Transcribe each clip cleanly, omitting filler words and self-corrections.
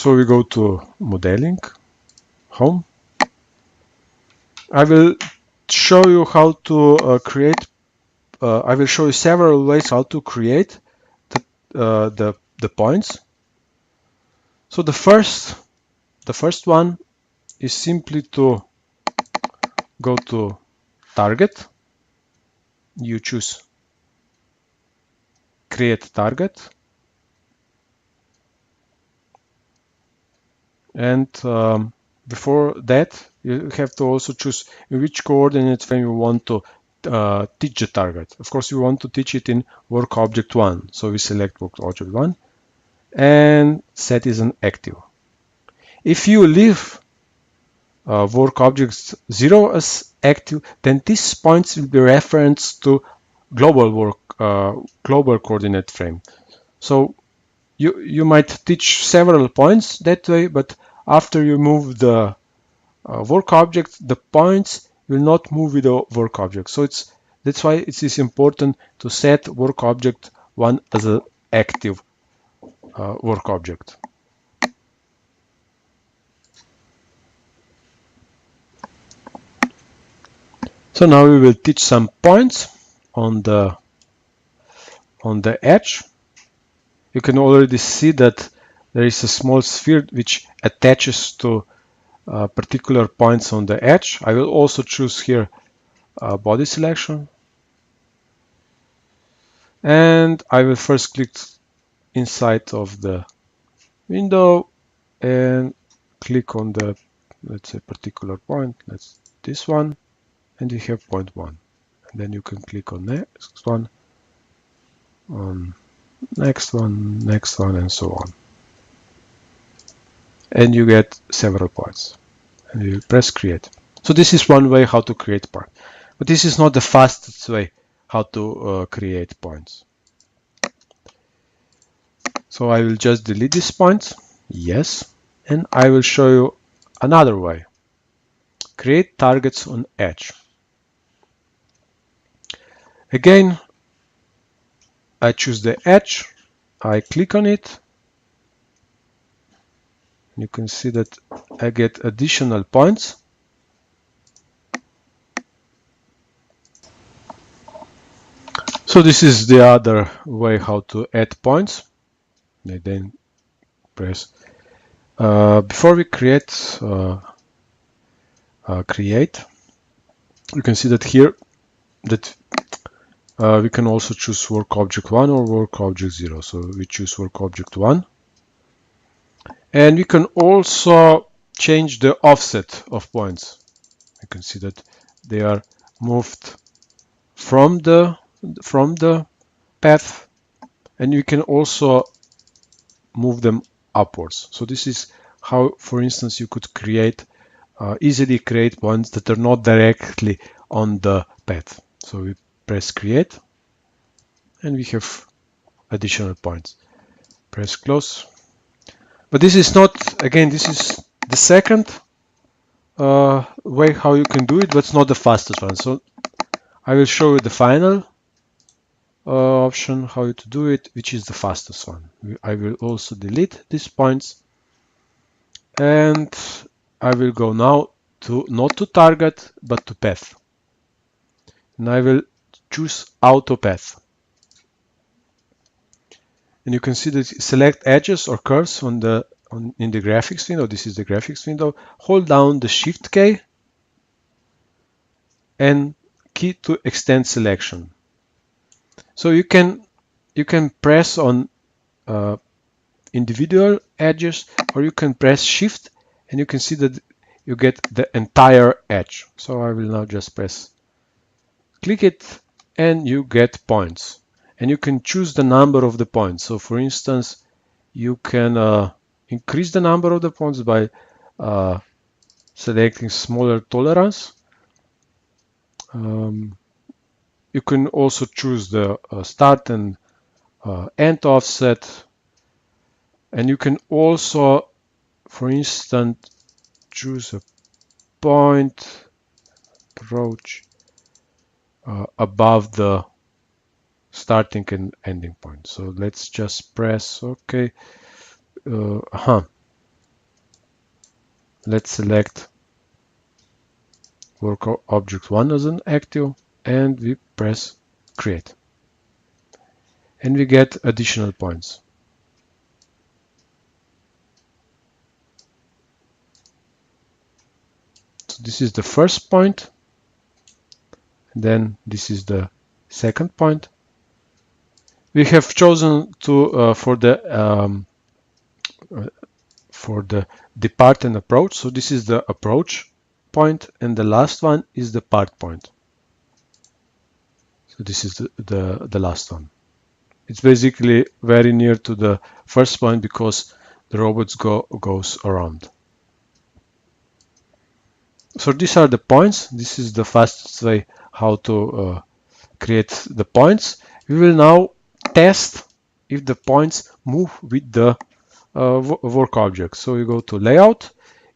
So we go to modeling, home. I will show you how to create. I will show you several ways how to create the points. So the first one is simply to go to target. You choose create target, and before that you have to also choose in which coordinate frame you want to teach the target. Of course, you want to teach it in work object 1, so we select work object 1 and set is an active. If you leave work object 0 as active, then these points will be referenced to global coordinate frame. So you might teach several points that way, but after you move the work object, the points will not move with the work object. So that's why it is important to set work object 1 as an active work object. So now we will teach some points on the edge. You can already see that there is a small sphere which attaches to particular points on the edge. I will also choose here body selection, and I will first click inside of the window and click on the, let's say, particular point. That's this one, and you have point 1. And then you can click on next one, on next one, and so on. And you get several points. And you press create. So this is one way how to create point. But this is not the fastest way how to create points. So I will just delete these points. Yes. And I will show you another way. Create targets on edge. Again, I choose the edge. I click on it. You can see that I get additional points. So this is the other way how to add points. I then press. Before we create, you can see that here that we can also choose work object 1 or work object 0. So we choose work object 1. And we can also change the offset of points. You can see that they are moved from the path, and you can also move them upwards. So this is how, for instance, you could easily create points that are not directly on the path. So we press create, and we have additional points. Press close. But this is not, again, this is the second way how you can do it, but it's not the fastest one. So I will show you the final option how to do it, which is the fastest one. I will also delete these points, and I will go now to not to target but to path, and I will choose auto path. And you can see that select edges or curves in the graphics window. This is the graphics window. Hold down the Shift key and key to extend selection. So you can press on individual edges, or you can press Shift, and you can see that you get the entire edge. So I will now just click it, and you get points. And you can choose the number of the points. So for instance, you can increase the number of the points by selecting smaller tolerance. You can also choose the start and end offset. And you can also, for instance, choose a point approach above the starting and ending point. So let's just press OK. let's select work object 1 as an active, and we press create. And we get additional points. So this is the first point, then this is the second point. We have chosen to for the depart and approach. So this is the approach point, and the last one is the part point. So this is the last one. It's basically very near to the first point because the robots goes around. So these are the points. This is the fastest way how to create the points. We will now test if the points move with the work object. So you go to layout,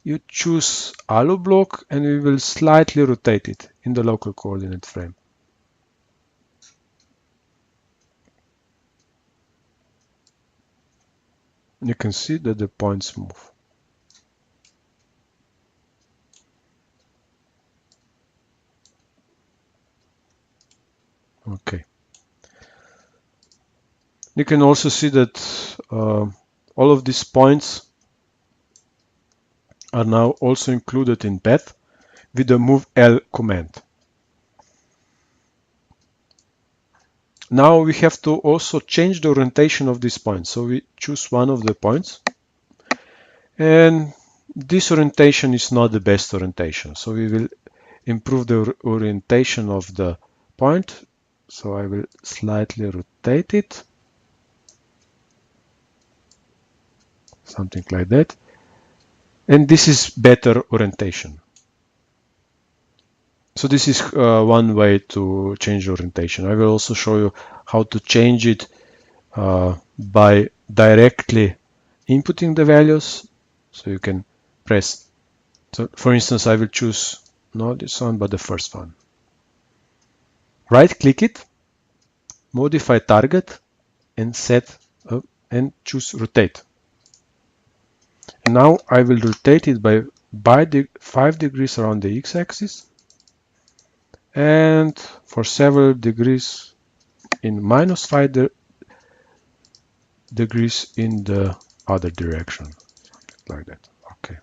you choose Alu block, and we will slightly rotate it in the local coordinate frame. You can see that the points move. Okay. You can also see that all of these points are now also included in path with the move L command. Now we have to also change the orientation of these points. So we choose one of the points, and this orientation is not the best orientation. So we will improve the orientation of the point. So I will slightly rotate it, something like that. And this is better orientation. So this is one way to change orientation. I will also show you how to change it by directly inputting the values. So you can press. So for instance, I will choose not this one, but the first one. Right click it, modify target, and set up and choose rotate. And now I will rotate it by 5 degrees around the x-axis, and for several degrees in -5 degrees in the other direction, like that. Okay.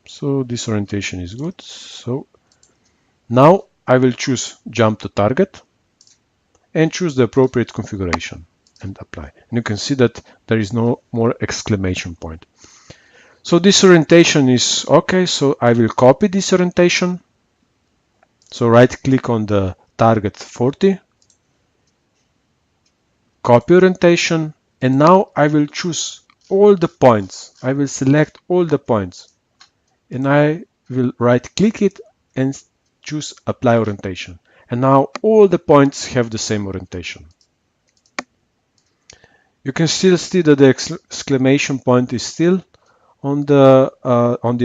So this orientation is good. So now I will choose jump to target and choose the appropriate configuration and apply. And you can see that there is no more exclamation point. So this orientation is okay. So I will copy this orientation. So right click on the target 40, copy orientation, and now I will choose all the points. I will select all the points, and I will right click it and choose apply orientation. And now all the points have the same orientation. You can still see that the exclamation point is still on the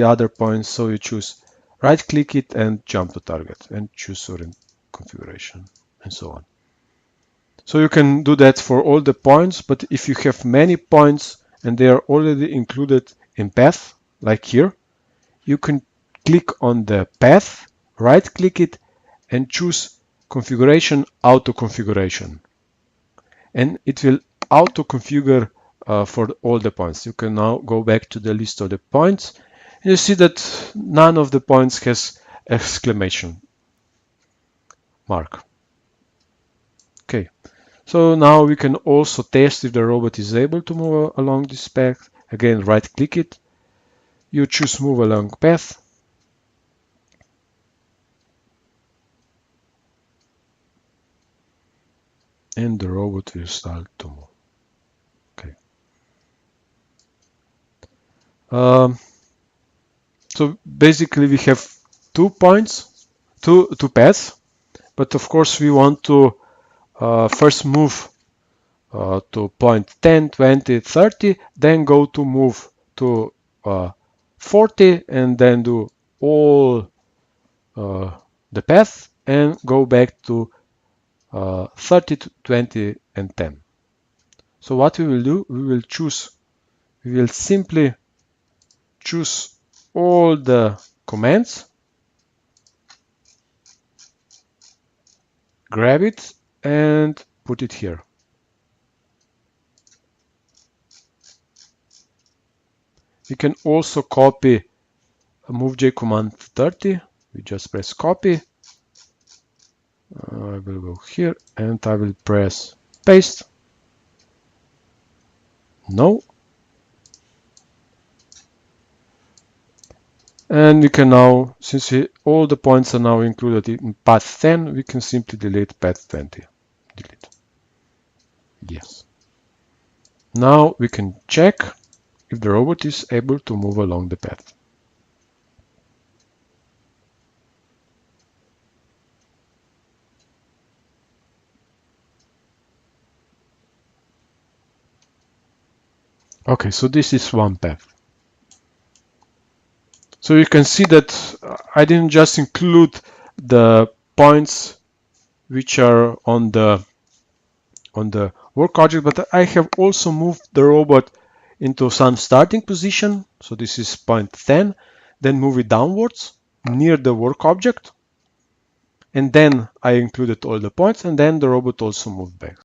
other points. So you choose right click it and jump to target and choose configuration and so on. So you can do that for all the points, but if you have many points and they are already included in path, like here, you can click on the path, right click it, and choose configuration auto configuration. And it will auto configure for all the points. You can now go back to the list of the points, and you see that none of the points has exclamation mark. Okay. So now we can also test if the robot is able to move along this path. Again, right click it. You choose move along path. And the robot will start to move. Okay. So basically we have 2 points, two paths, but of course we want to first move to point 10, 20, 30, then go to move to 40, and then do all the path and go back to 30, 20, and 10. So what we will do, we will simply choose all the commands, grab it and put it here. You can also copy a MoveJ command 30. We just press copy. I will go here and I will press paste. No. And we can now, since all the points are now included in path 10, we can simply delete path 20. Delete. Yes. Now we can check if the robot is able to move along the path. Okay, so this is one path. So you can see that I didn't just include the points which are on the work object, but I have also moved the robot into some starting position. So this is point 10, then move it downwards near the work object. And then I included all the points, and then the robot also moved back.